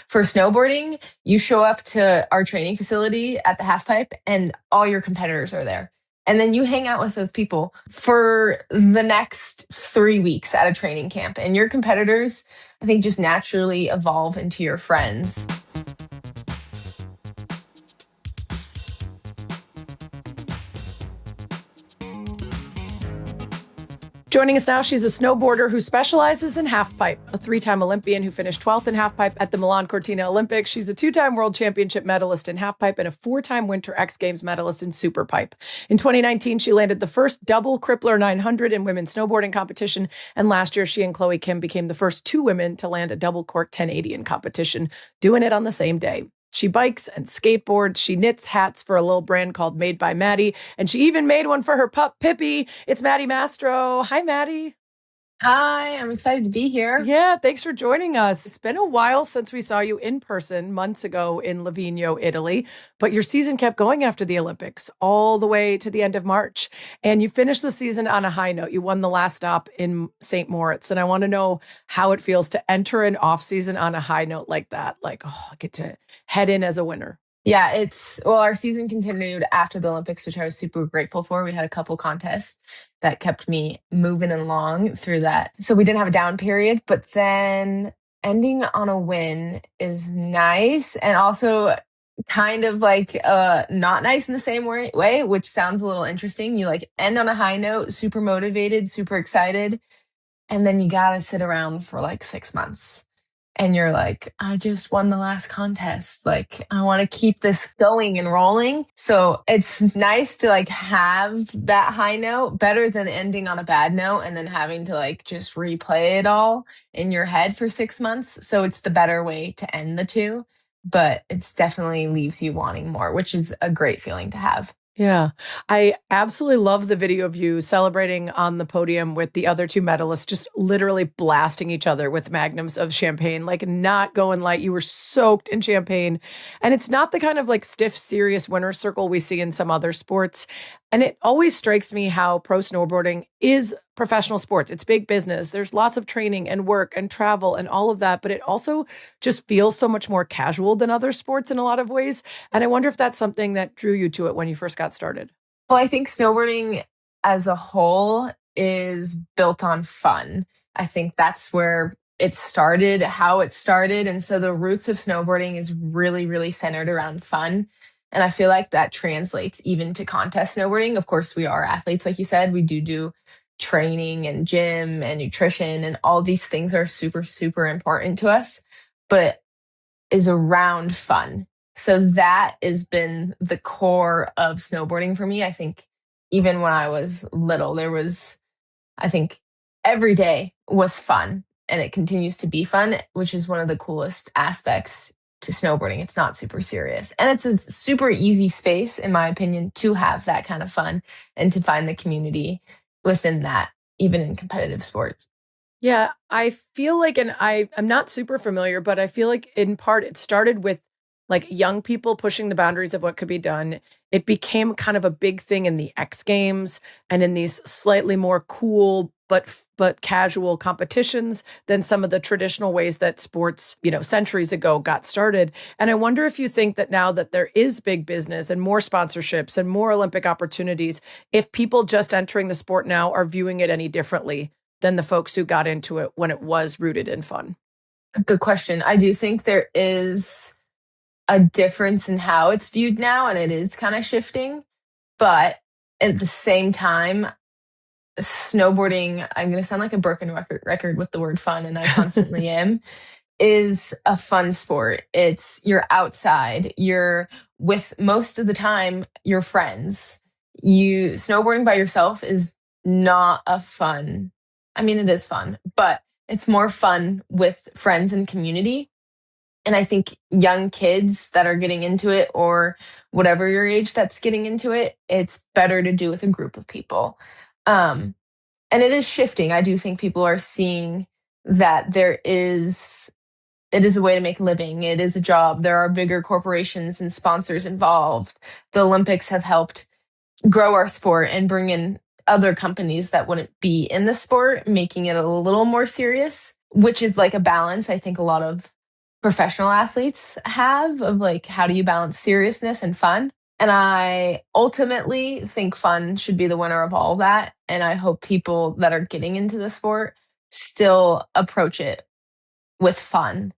For snowboarding, you show up to our training facility at the halfpipe and all your competitors are there. And then you hang out with those people for the next 3 weeks at a training camp. And your competitors, I think, just naturally evolve into your friends. Joining us now, she's a snowboarder who specializes in halfpipe, a 3-time Olympian who finished 12th in halfpipe at the Milan Cortina Olympics. She's a 2-time world championship medalist in halfpipe and a 4-time Winter X Games medalist in superpipe. In 2019, she landed the first double Crippler 900 in women's snowboarding competition. And last year, she and Chloe Kim became the first 2 women to land a double cork 1080 in competition, doing it on the same day. She bikes and skateboards. She knits hats for a little brand called Made by Maddie. And she even made one for her pup, Pippy. It's Maddie Mastro. Hi, Maddie. Hi, I'm excited to be here. Yeah, thanks for joining us. It's been a while since we saw you in person months ago in Livigno, Italy, but your season kept going after the Olympics all the way to the end of March. And you finished the season on a high note. You won the last stop in St. Moritz. And I want to know how it feels to enter an off season on a high note like that. Like, I get to head in as a winner. Yeah, our season continued after the Olympics, which I was super grateful for. We had a couple contests that kept me moving along through that. So we didn't have a down period, but then ending on a win is nice and also kind of like not nice in the same way, which sounds a little interesting. You like end on a high note, super motivated, super excited, and then you got to sit around for like 6 months. And you're like, I just won the last contest. Like, I want to keep this going and rolling. So it's nice to like have that high note, better than ending on a bad note and then having to like just replay it all in your head for 6 months. So it's the better way to end the two, but it's definitely leaves you wanting more, which is a great feeling to have. Yeah, I absolutely love the video of you celebrating on the podium with the other 2 medalists, just literally blasting each other with magnums of champagne, like not going light. You were soaked in champagne. And it's not the kind of like stiff, serious winner's circle we see in some other sports. And it always strikes me how pro snowboarding is professional sports. It's big business. There's lots of training and work and travel and all of that, but it also just feels so much more casual than other sports in a lot of ways. And I wonder if that's something that drew you to it when you first got started. Well, I think snowboarding as a whole is built on fun. I think that's where it started, how it started. And so the roots of snowboarding is really, really centered around fun. And I feel like that translates even to contest snowboarding. Of course, we are athletes, like you said. We do training and gym and nutrition, and all these things are super, super important to us, but it is around fun. So that has been the core of snowboarding for me. I think even when I was little, I think every day was fun, and it continues to be fun, which is one of the coolest aspects to snowboarding. It's not super serious. And it's a super easy space, in my opinion, to have that kind of fun and to find the community within that, even in competitive sports. Yeah, I feel like, and I'm not super familiar, but I feel like in part it started with like young people pushing the boundaries of what could be done. It became kind of a big thing in the X Games and in these slightly more cool but casual competitions than some of the traditional ways that sports, centuries ago got started. And I wonder if you think that now that there is big business and more sponsorships and more Olympic opportunities, if people just entering the sport now are viewing it any differently than the folks who got into it when it was rooted in fun. Good question. I do think there is a difference in how it's viewed now, and it is kind of shifting. But at the same time, snowboarding, I'm going to sound like a broken record with the word fun, and I constantly am, is a fun sport. You're outside, you're with, most of the time, your friends. Snowboarding by yourself is not a fun. I mean, it is fun, but it's more fun with friends and community. And I think young kids that are getting into it, or whatever your age that's getting into it, it's better to do with a group of people. And it is shifting. I do think people are seeing that it is a way to make a living. It is a job. There are bigger corporations and sponsors involved. The Olympics have helped grow our sport and bring in other companies that wouldn't be in the sport, making it a little more serious, which is like a balance. I think a lot of professional athletes have of like how do you balance seriousness and fun. And I ultimately think fun should be the winner of all of that. And I hope people that are getting into the sport still approach it with fun,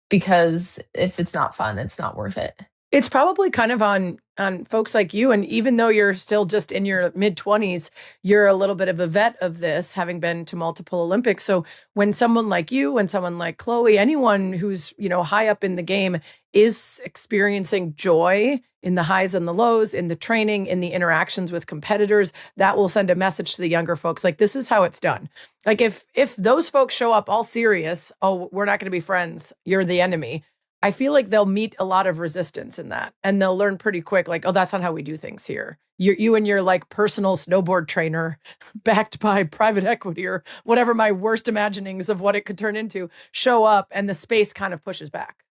because if it's not fun, it's not worth it. It's probably kind of on folks like you. And even though you're still just in your mid-20s, you're a little bit of a vet of this, having been to multiple Olympics. So when someone like you and someone like Chloe, anyone who's, high up in the game is experiencing joy in the highs and the lows, in the training, in the interactions with competitors, that will send a message to the younger folks. Like, this is how it's done. Like if those folks show up all serious, oh, we're not going to be friends, you're the enemy, I feel like they'll meet a lot of resistance in that, and they'll learn pretty quick, like, oh, that's not how we do things here. You and your like personal snowboard trainer backed by private equity or whatever my worst imaginings of what it could turn into show up, and the space kind of pushes back.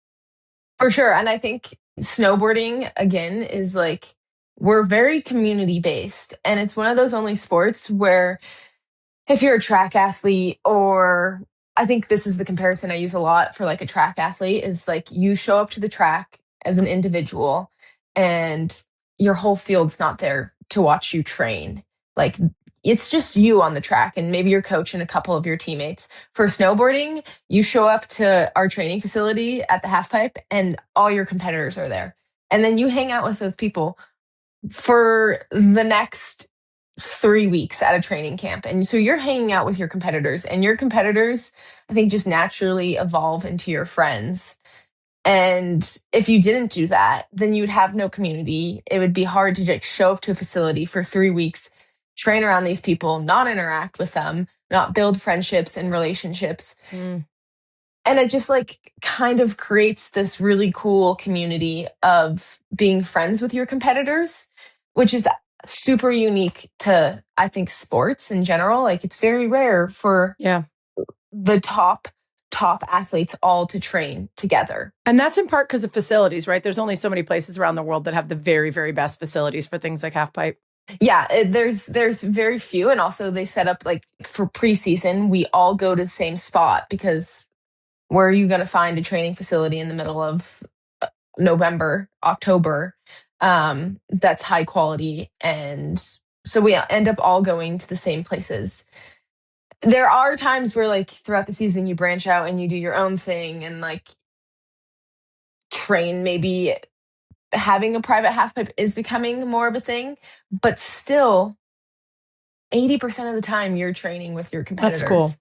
For sure. And I think snowboarding, again, is like, we're very community based. And it's one of those only sports where if you're a track athlete, or I think this is the comparison I use a lot for like a track athlete, is like you show up to the track as an individual and your whole field's not there to watch you train. Like, it's just you on the track and maybe your coach and a couple of your teammates. For snowboarding, you show up to our training facility at the halfpipe and all your competitors are there. And then you hang out with those people for the next 3 weeks at a training camp. And so you're hanging out with your competitors, and your competitors, I think, just naturally evolve into your friends. And if you didn't do that, then you'd have no community. It would be hard to just show up to a facility for 3 weeks, train around these people, not interact with them, not build friendships and relationships. And it just like kind of creates this really cool community of being friends with your competitors, which is super unique to, I think, sports in general. Like, it's very rare for the top athletes all to train together. And that's in part because of facilities, right? There's only so many places around the world that have the very, very best facilities for things like halfpipe. Yeah, there's very few. And also they set up, like, for preseason, we all go to the same spot, because where are you going to find a training facility in the middle of November, October, that's high quality? And so we end up all going to the same places. There are times where, like, throughout the season, you branch out and you do your own thing and like train. Maybe having a private halfpipe is becoming more of a thing, but still 80% of the time you're training with your competitors. That's cool.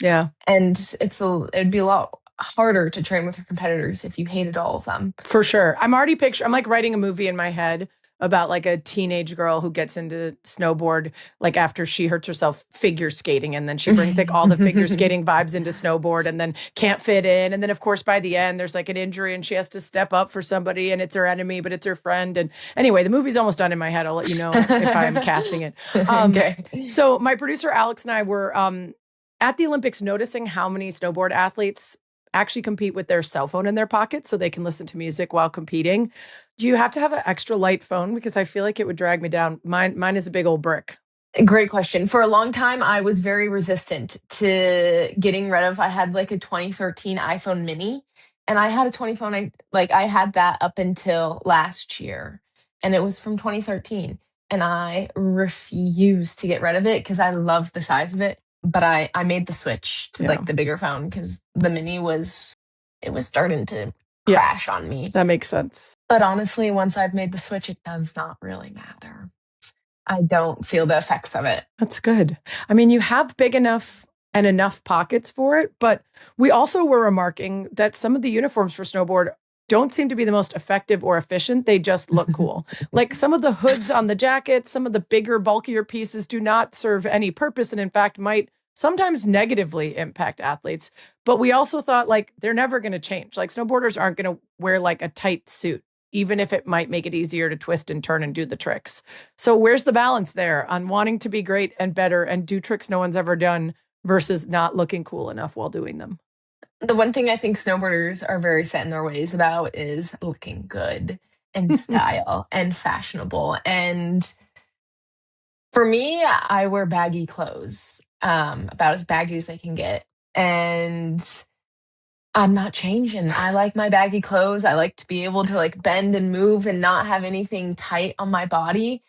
Yeah. And it'd be a lot harder to train with your competitors if you hated all of them. For sure. I'm like writing a movie in my head about like a teenage girl who gets into snowboard, like after she hurts herself figure skating. And then she brings like all the figure skating vibes into snowboard and then can't fit in. And then of course, by the end, there's like an injury and she has to step up for somebody and it's her enemy, but it's her friend. And anyway, the movie's almost done in my head. I'll let you know if I'm casting it. Okay. So my producer, Alex, and I were at the Olympics noticing how many snowboard athletes actually compete with their cell phone in their pocket so they can listen to music while competing. Do you have to have an extra light phone? Because I feel like it would drag me down. Mine is a big old brick. Great question. For a long time, I was very resistant to getting rid of. I had like a 2013 iPhone mini, and I had a 20 phone. I had that up until last year, and it was from 2013. And I refused to get rid of it because I loved the size of it. But I made the switch to like the bigger phone because the mini was starting to crash on me. That makes sense. But honestly, once I've made the switch, it does not really matter. I don't feel the effects of it. That's good. I mean, you have big enough and enough pockets for it, but we also were remarking that some of the uniforms for snowboard don't seem to be the most effective or efficient. They just look cool. Like some of the hoods on the jackets, some of the bigger, bulkier pieces do not serve any purpose and in fact might sometimes negatively impact athletes. But we also thought like they're never going to change. Like snowboarders aren't going to wear like a tight suit, even if it might make it easier to twist and turn and do the tricks. So where's the balance there on wanting to be great and better and do tricks no one's ever done versus not looking cool enough while doing them? The one thing I think snowboarders are very set in their ways about is looking good and style and fashionable. And for me, I wear baggy clothes, about as baggy as they can get. And I'm not changing. I like my baggy clothes. I like to be able to like bend and move and not have anything tight on my body.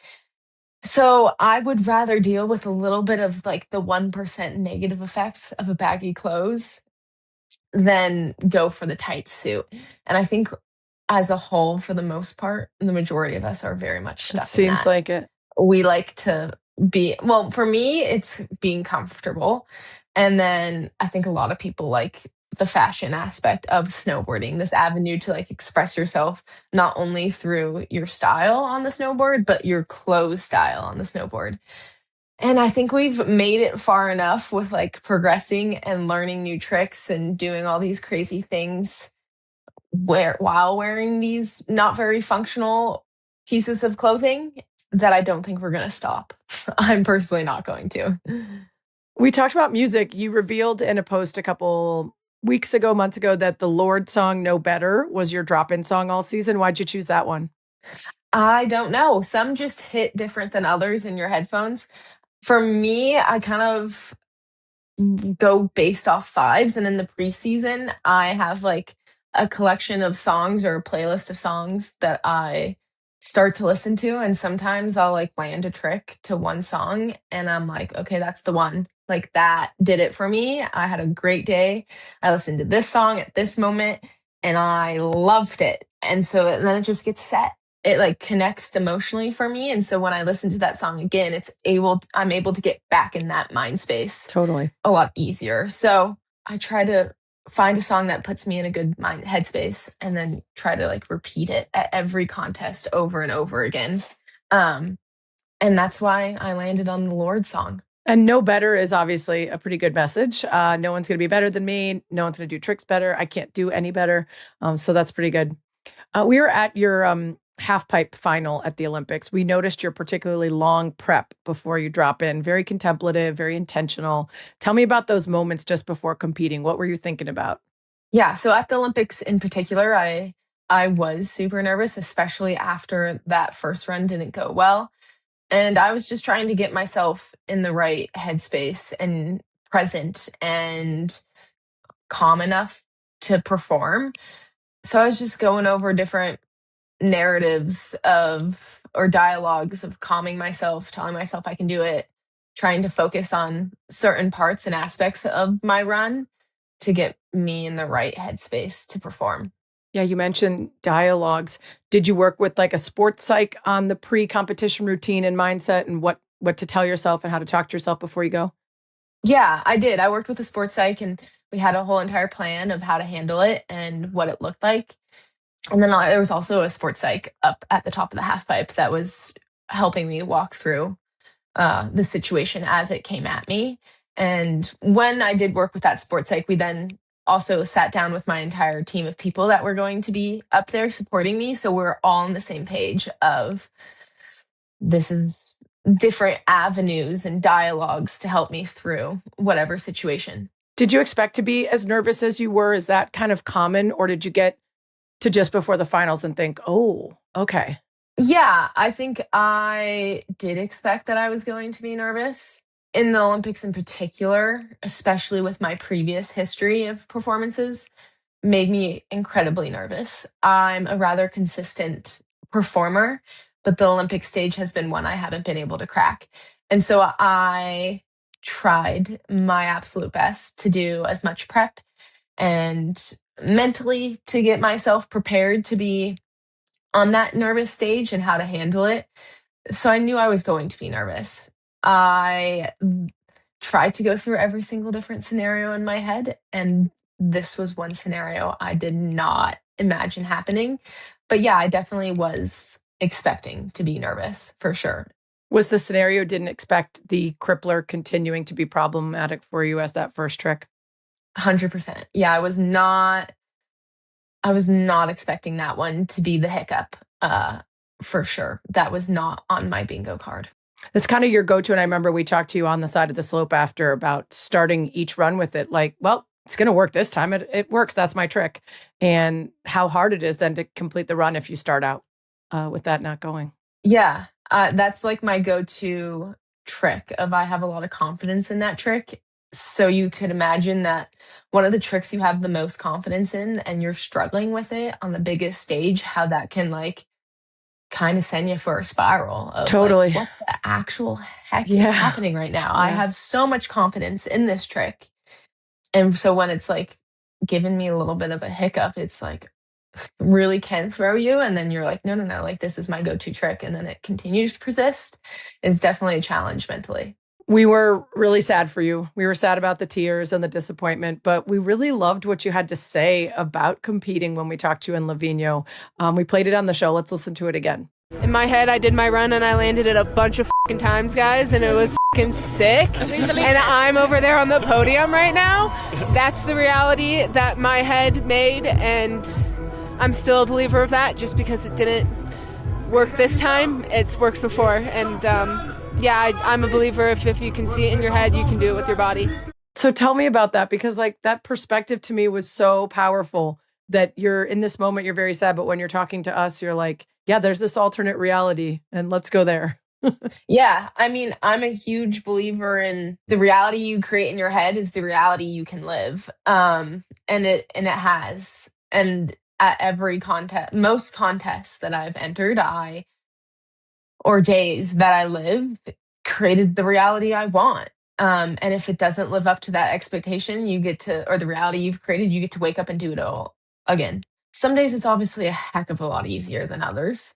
So I would rather deal with a little bit of like the 1% negative effects of a baggy clothes than go for the tight suit. And I think as a whole, for the most part, the majority of us are very much It stuck in seems that. like it. We like to be, well, for me, it's being comfortable. And then I think a lot of people like the fashion aspect of snowboarding, this avenue to like express yourself not only through your style on the snowboard, but your clothes style on the snowboard. And I think we've made it far enough with like progressing and learning new tricks and doing all these crazy things while wearing these not very functional pieces of clothing that I don't think we're going to stop. I'm personally not going to. We talked about music. You revealed in a post a couple weeks ago, months ago, that the Lorde song No Better was your drop-in song all season. Why'd you choose that one? I don't know. Some just hit different than others in your headphones. For me, I kind of go based off vibes. And in the preseason, I have like a collection of songs or a playlist of songs that I start to listen to. And sometimes I'll like land a trick to one song and I'm like, okay, that's the one. Like that did it for me. I had a great day. I listened to this song at this moment and I loved it. And so and then it just gets set. It like connects emotionally for me. And so when I listen to that song again, I'm able to get back in that mind space Totally. a lot easier. So I try to find a song that puts me in a good mind headspace and then try to like repeat it at every contest over and over again. Um, and that's why I landed on the Lorde song. And No Better is obviously a pretty good message. No one's going to be better than me. No one's going to do tricks better. I can't do any better. So that's pretty good. We were at your halfpipe final at the Olympics. We noticed your particularly long prep before you drop in. Very contemplative, very intentional. Tell me about those moments just before competing. What were you thinking about? Yeah, so at the Olympics in particular, I was super nervous, especially after that first run didn't go well. And I was just trying to get myself in the right headspace and present and calm enough to perform. So I was just going over different narratives of or dialogues of calming myself, telling myself I can do it, trying to focus on certain parts and aspects of my run to get me in the right headspace to perform. Yeah, you mentioned dialogues. Did you work with like a sports psych on the pre-competition routine and mindset and what to tell yourself and how to talk to yourself before you go? Yeah, I did. I worked with a sports psych and we had a whole entire plan of how to handle it and what it looked like. And then there was also a sports psych up at the top of the half pipe that was helping me walk through the situation as it came at me. And when I did work with that sports psych, we then also sat down with my entire team of people that were going to be up there supporting me. So we're all on the same page of this is different avenues and dialogues to help me through whatever situation. Did you expect to be as nervous as you were? Is that kind of common? Or did you get to just before the finals and think, oh, okay. Yeah, I think I did expect that I was going to be nervous. In the Olympics in particular, especially with my previous history of performances, made me incredibly nervous. I'm a rather consistent performer, but the Olympic stage has been one I haven't been able to crack. And so I tried my absolute best to do as much prep and mentally to get myself prepared to be on that nervous stage and how to handle it. So I knew I was going to be nervous. I tried to go through every single different scenario in my head, and this was one scenario I did not imagine happening. But yeah, I definitely was expecting to be nervous for sure. Was the scenario didn't expect the crippler continuing to be problematic for you as that first trick? 100%. Yeah, I was not expecting that one to be the hiccup. For sure. That was not on my bingo card. That's kind of your go-to. And I remember we talked to you on the side of the slope after about starting each run with it. Like, well, it's going to work this time. It works. That's my trick. And how hard it is then to complete the run if you start out with that not going. Yeah, that's like my go-to trick of I have a lot of confidence in that trick. So you could imagine that one of the tricks you have the most confidence in and you're struggling with it on the biggest stage, how that can like kind of send you for a spiral of like, Totally. what the actual heck is Yeah. happening right now? I Yeah. have so much confidence in this trick. And so when it's like giving me a little bit of a hiccup, it's like really can throw you. And then you're like, no, no, no, like this is my go to trick. And then it continues to persist is definitely a challenge mentally. We were really sad for you. We were sad about the tears and the disappointment, but we really loved what you had to say about competing when we talked to you in Livigno. We played it on the show. Let's listen to it again. In my head, I did my run and I landed it a bunch of fucking times, guys, and it was fucking sick. And I'm over there on the podium right now. That's the reality that my head made, and I'm still a believer of that. Just because it didn't work this time, it's worked before. And yeah, I'm a believer if you can see it in your head, you can do it with your body. So tell me about that, because like that perspective to me was so powerful, that you're in this moment, you're very sad, but when you're talking to us, you're like, yeah, there's this alternate reality and let's go there. Yeah. I mean, I'm a huge believer in the reality you create in your head is the reality you can live. And it has. And at every contest, most contests that I've entered, or days that I live, created the reality I want. And if it doesn't live up to that expectation, or the reality you've created, you get to wake up and do it all again. Some days it's obviously a heck of a lot easier than others,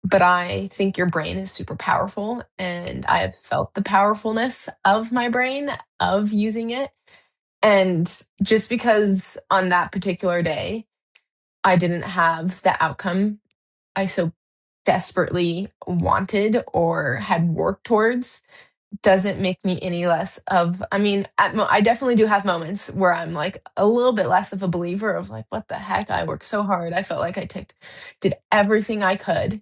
but I think your brain is super powerful, and I have felt the powerfulness of my brain, of using it. And just because on that particular day, I didn't have the outcome I so desperately wanted or had worked towards, doesn't make me any less of, I mean, I definitely do have moments where I'm like a little bit less of a believer of like, what the heck? I worked so hard. I felt like I did everything I could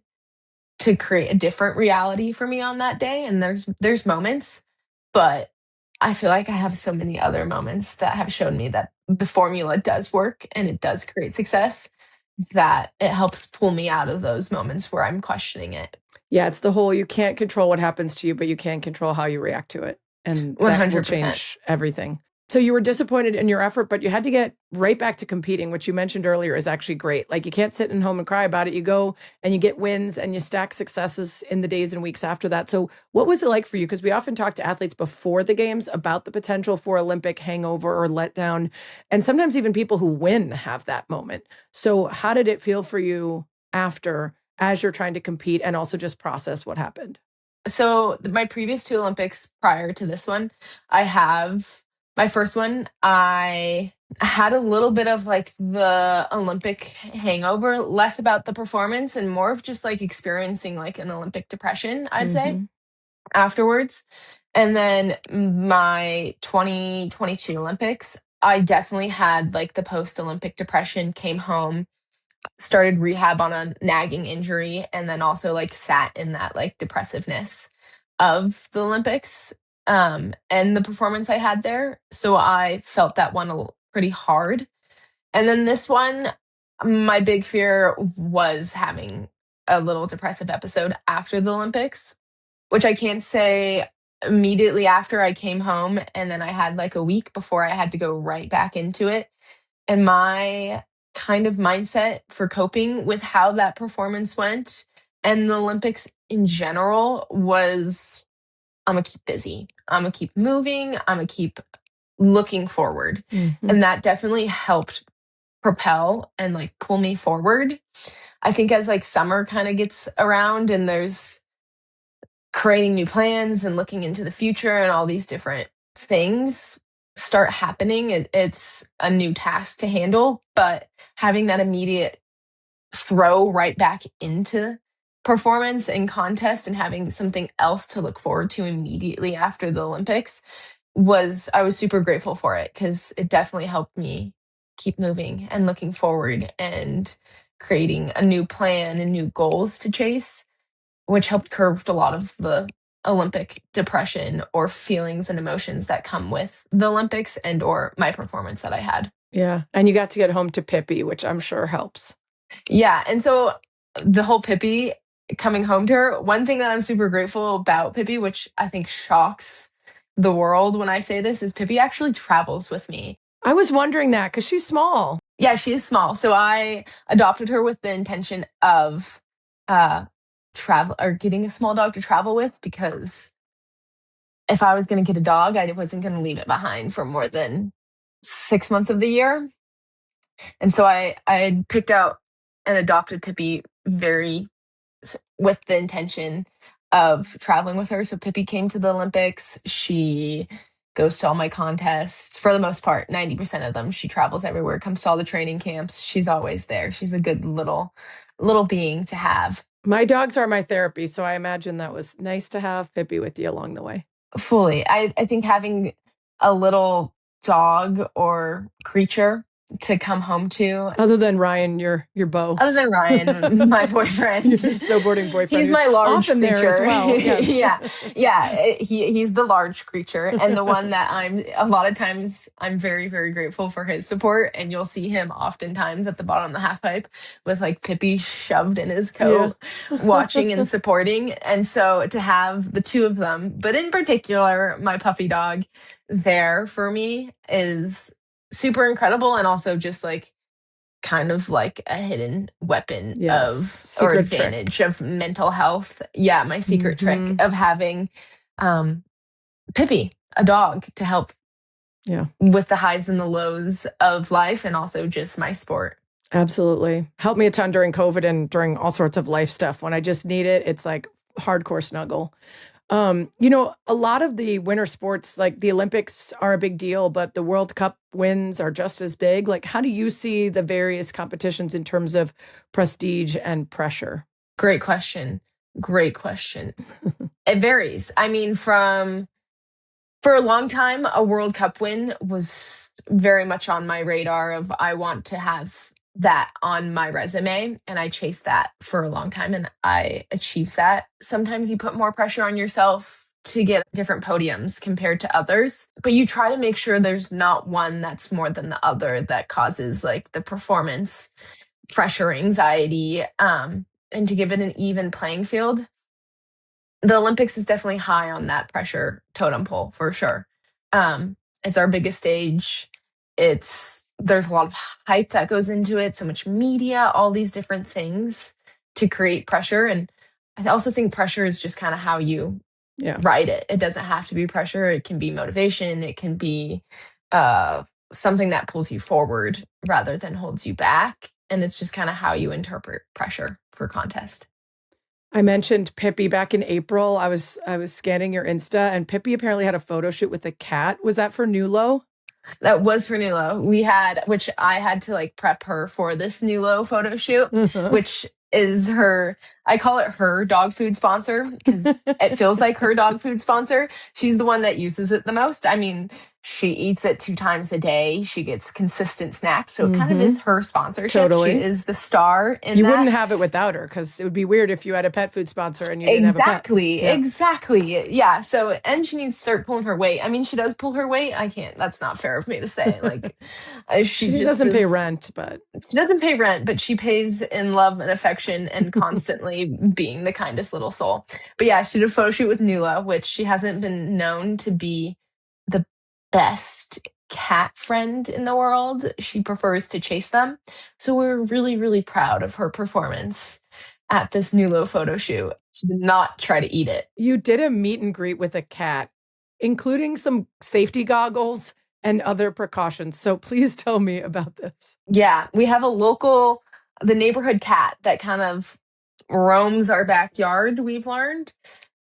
to create a different reality for me on that day. And there's moments, but I feel like I have so many other moments that have shown me that the formula does work and it does create success, that it helps pull me out of those moments where I'm questioning it. Yeah, it's the whole, you can't control what happens to you, but you can control how you react to it. And that will 100%. change everything. So you were disappointed in your effort, but you had to get right back to competing, which you mentioned earlier is actually great. Like you can't sit in home and cry about it. You go and you get wins and you stack successes in the days and weeks after that. So what was it like for you? Because we often talk to athletes before the games about the potential for Olympic hangover or letdown. And sometimes even people who win have that moment. So how did it feel for you after, as you're trying to compete and also just process what happened? So my previous two Olympics prior to this one, my first one, I had a little bit of like the Olympic hangover, less about the performance and more of just like experiencing like an Olympic depression, I'd say, afterwards. And then my 2022 Olympics, I definitely had like the post-Olympic depression, came home, started rehab on a nagging injury, and then also like sat in that like depressiveness of the Olympics and the performance I had there. So I felt that one pretty hard. And then this one, my big fear was having a little depressive episode after the Olympics, which I can't say immediately after I came home. And then I had like a week before I had to go right back into it. And my kind of mindset for coping with how that performance went and the Olympics in general was, I'm going to keep busy. I'm going to keep moving. I'm going to keep looking forward. And that definitely helped propel and like pull me forward. I think as like summer kind of gets around and there's creating new plans and looking into the future and all these different things start happening, it's a new task to handle. But having that immediate throw right back into performance and contest and having something else to look forward to immediately after the Olympics I was super grateful for it, because it definitely helped me keep moving and looking forward and creating a new plan and new goals to chase, which helped curb a lot of the Olympic depression or feelings and emotions that come with the Olympics and or my performance that I had. Yeah. And you got to get home to Pippy, which I'm sure helps. Yeah. And so the whole Pippy, coming home to her, one thing that I'm super grateful about Pippy, which I think shocks the world when I say this is Pippy actually travels with me. I was wondering that because she's small. Yeah, she is small. So I adopted her with the intention of travel or getting a small dog to travel with, because if I was going to get a dog, I wasn't going to leave it behind for more than 6 months of the year. And so I had picked out and adopted Pippy with the intention of traveling with her. So Pippy came to the Olympics. She goes to all my contests for the most part, 90% of them. She travels everywhere, comes to all the training camps. She's always there. She's a good little being to have. My dogs are my therapy, so I imagine that was nice to have Pippy with you along the way. Fully. I think having a little dog or creature to come home to. Other than Ryan, your beau. Other than Ryan, my boyfriend. Your snowboarding boyfriend. He's my large often creature. There as well. Yes. Yeah. He's the large creature, and the one that a lot of times I'm very, very grateful for his support. And you'll see him oftentimes at the bottom of the half pipe with like Pippy shoved in his coat, watching and supporting. And so to have the two of them, but in particular, my puppy dog there for me is super incredible, and also just like kind of like a hidden weapon or advantage of mental health. Yeah, my secret trick of having Pippy, a dog, to help with the highs and the lows of life, and also just my sport. Absolutely. Helped me a ton during COVID and during all sorts of life stuff. When I just need it, it's like hardcore snuggle. A lot of the winter sports, like the Olympics, are a big deal, but the World Cup wins are just as big. Like, how do you see the various competitions in terms of prestige and pressure? Great question. It varies. I mean, for a long time, a World Cup win was very much on my radar of I want to have that on my resume, and I chased that for a long time, and I achieved that. Sometimes you put more pressure on yourself to get different podiums compared to others, but you try to make sure there's not one that's more than the other that causes like the performance pressure, anxiety, and to give it an even playing field. The Olympics is definitely high on that pressure totem pole for sure. It's our biggest stage. There's a lot of hype that goes into it, so much media, all these different things to create pressure. And I also think pressure is just kind of how you ride it. It doesn't have to be pressure. It can be motivation. It can be something that pulls you forward rather than holds you back. And it's just kind of how you interpret pressure for contest. I mentioned Pippy back in April. I was scanning your Insta, and Pippy apparently had a photo shoot with a cat. Was that for Nulo? That was for Nulo. Which I had to like prep her for this Nulo photo shoot, which is I call it her dog food sponsor because it feels like her dog food sponsor. She's the one that uses it the most. I mean, she eats it 2 times a day. She gets consistent snacks. So it kind of is her sponsorship. Totally. She is the star in You that. wouldn't have it without her, because it would be weird if you had a pet food sponsor and you didn't have a pet. Exactly. Yeah. So, and she needs to start pulling her weight. I mean, she does pull her weight. I can't, that's not fair of me to say. Like, she just doesn't pay rent, but. She doesn't pay rent, but she pays in love and affection and constantly being the kindest little soul. But yeah, she did a photo shoot with Nuala, which she hasn't been known to be the best cat friend in the world. She prefers to chase them. So we're really, really proud of her performance at this Nulo photo shoot. She did not try to eat it. You did a meet and greet with a cat, including some safety goggles and other precautions. So please tell me about this. Yeah, we have the neighborhood cat that kind of roams our backyard, we've learned.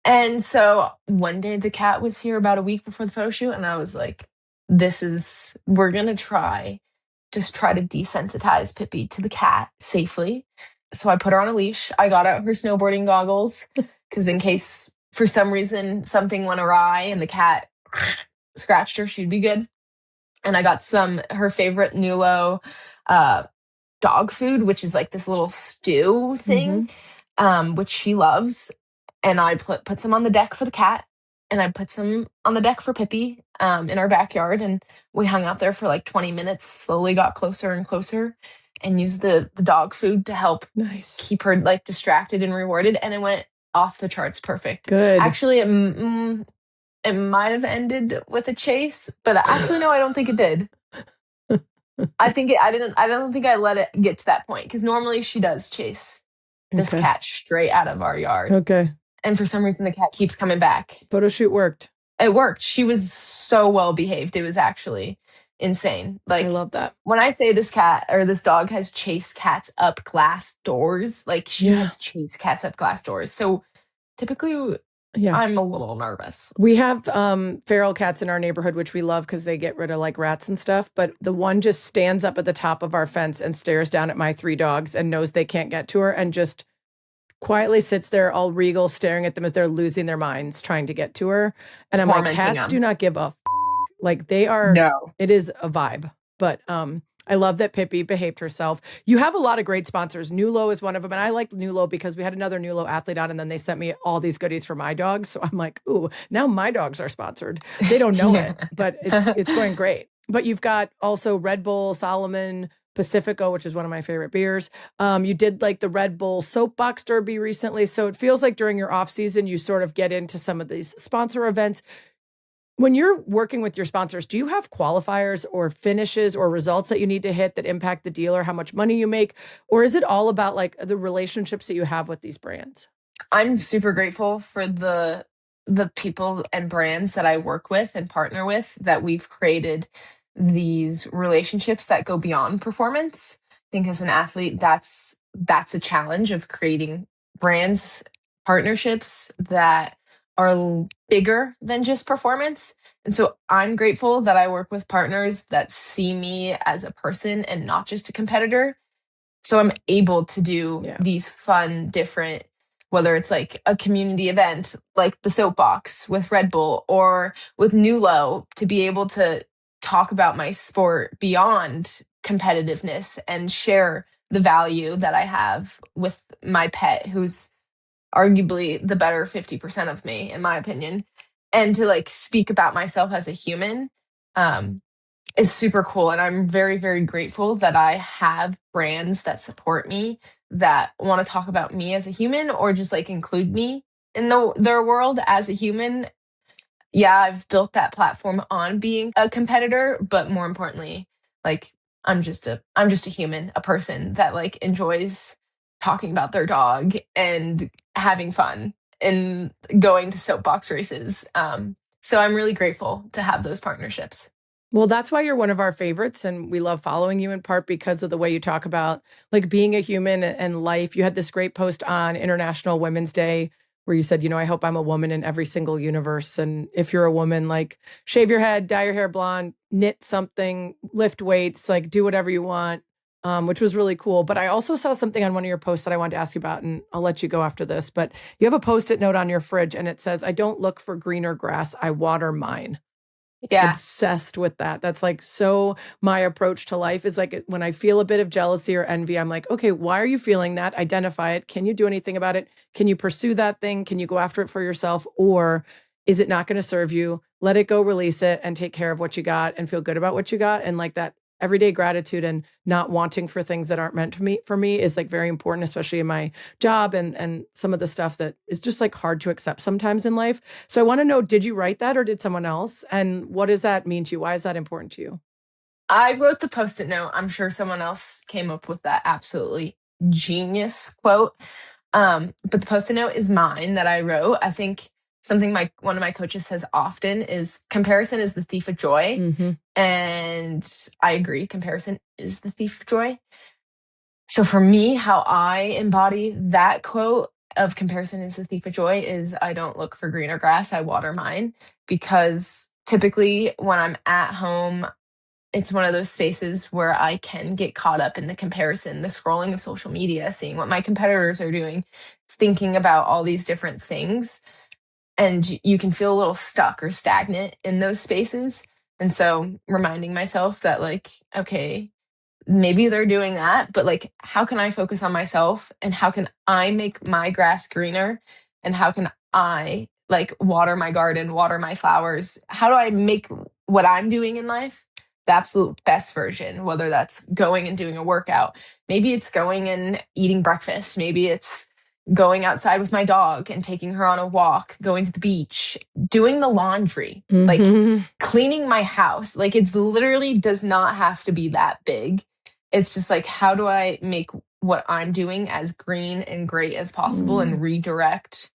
And so one day the cat was here about a week before the photo shoot, and I was like, we're going to try to desensitize Pippy to the cat safely. So I put her on a leash. I got out her snowboarding goggles because in case for some reason something went awry and the cat scratched her, she'd be good. And I got her favorite Nulo dog food, which is like this little stew thing, which she loves. And I put some on the deck for the cat, and I put some on the deck for Pippy in our backyard. And we hung out there for like 20 minutes, slowly got closer and closer, and used the dog food to help keep her like distracted and rewarded. And it went off the charts perfect. Good. Actually, it might have ended with a chase, but actually, no, I don't think it did. I don't think I let it get to that point because normally she does chase this cat straight out of our yard. Okay. And for some reason, the cat keeps coming back. Photo shoot worked. It worked. She was so well behaved. It was actually insane. Like, I love that. When I say this cat or this dog has chased cats up glass doors, like she has chased cats up glass doors. So typically, I'm a little nervous. We have feral cats in our neighborhood, which we love because they get rid of like rats and stuff. But the one just stands up at the top of our fence and stares down at my 3 dogs and knows they can't get to her and just quietly sits there all regal, staring at them as they're losing their minds, trying to get to her. And I'm like, cats do not give a like they are. No. It is a vibe. But I love that Pippy behaved herself. You have a lot of great sponsors. Nulo is one of them. And I like Nulo because we had another Nulo athlete on and then they sent me all these goodies for my dogs. So I'm like, ooh, now my dogs are sponsored. They don't know it, but it's going great. But you've got also Red Bull, Solomon, Pacifico, which is one of my favorite beers. You did like the Red Bull Soapbox Derby recently. So it feels like during your off season, you sort of get into some of these sponsor events. When you're working with your sponsors, do you have qualifiers or finishes or results that you need to hit that impact the deal or how much money you make? Or is it all about like the relationships that you have with these brands? I'm super grateful for the people and brands that I work with and partner with, that we've created these relationships that go beyond performance. I think as an athlete, that's a challenge of creating brands, partnerships that are bigger than just performance. And so I'm grateful that I work with partners that see me as a person and not just a competitor. So I'm able to do these fun, different, whether it's like a community event like the Soapbox with Red Bull or with Nulo, to be able to talk about my sport beyond competitiveness and share the value that I have with my pet, who's arguably the better 50% of me, in my opinion. And to like speak about myself as a human is super cool. And I'm very, very grateful that I have brands that support me, that want to talk about me as a human or just like include me in their world as a human. Yeah, I've built that platform on being a competitor, but more importantly, like I'm just a human, a person that like enjoys talking about their dog and having fun and going to soapbox races. So I'm really grateful to have those partnerships. Well, that's why you're one of our favorites. And we love following you in part because of the way you talk about like being a human and life. You had this great post on International Women's Day where you said, you know, I hope I'm a woman in every single universe. And if you're a woman, like shave your head, dye your hair blonde, knit something, lift weights, like do whatever you want, which was really cool. But I also saw something on one of your posts that I wanted to ask you about, and I'll let you go after this. But you have a Post-it note on your fridge and it says, I don't look for greener grass, I water mine. Yeah. Obsessed with that. That's like so my approach to life is like when I feel a bit of jealousy or envy, I'm like, okay, why are you feeling that? Identify it. Can you do anything about it? Can you pursue that thing? Can you go after it for yourself? Or is it not going to serve you? Let it go, release it, and take care of what you got and feel good about what you got. And like that everyday gratitude and not wanting for things that aren't meant for me is like very important, especially in my job and some of the stuff that is just like hard to accept sometimes in life. So I want to know, did you write that or did someone else? And what does that mean to you? Why is that important to you? I wrote the Post-it note. I'm sure someone else came up with that absolutely genius quote. But the Post-it note is mine that I wrote. I think something one of my coaches says often is comparison is the thief of joy. Mm-hmm. And I agree, comparison is the thief of joy. So for me, how I embody that quote of comparison is the thief of joy is I don't look for greener grass, I water mine. Because typically when I'm at home, it's one of those spaces where I can get caught up in the comparison, the scrolling of social media, seeing what my competitors are doing, thinking about all these different things. And you can feel a little stuck or stagnant in those spaces. And so reminding myself that like, okay, maybe they're doing that, but like, how can I focus on myself and how can I make my grass greener? And how can I like water my garden, water my flowers? How do I make what I'm doing in life the absolute best version, whether that's going and doing a workout? Maybe it's going and eating breakfast. Maybe it's going outside with my dog and taking her on a walk, going to the beach, doing the laundry, like cleaning my house. Like it's literally does not have to be that big. It's just like, how do I make what I'm doing as green and great as possible and redirect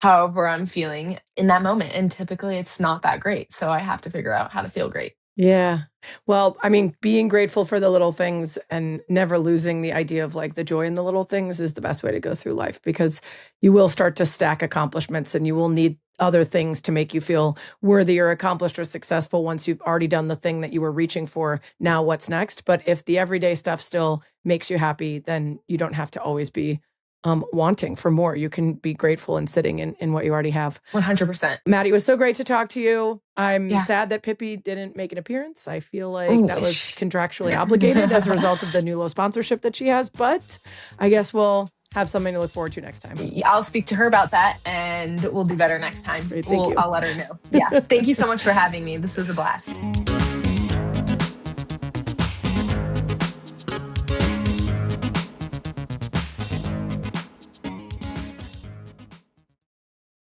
however I'm feeling in that moment? And typically it's not that great. So I have to figure out how to feel great. Yeah. Well, I mean, being grateful for the little things and never losing the idea of like the joy in the little things is the best way to go through life, because you will start to stack accomplishments and you will need other things to make you feel worthy or accomplished or successful once you've already done the thing that you were reaching for. Now what's next? But if the everyday stuff still makes you happy, then you don't have to always be wanting for more. You can be grateful and sitting in what you already have. 100%. Maddie, it was so great to talk to you. I'm sad that Pippy didn't make an appearance. I feel like that was contractually obligated as a result of the Nulo sponsorship that she has, but I guess we'll have something to look forward to next time. I'll speak to her about that and we'll do better next time. Great, thank you. I'll let her know. Yeah. Thank you so much for having me. This was a blast.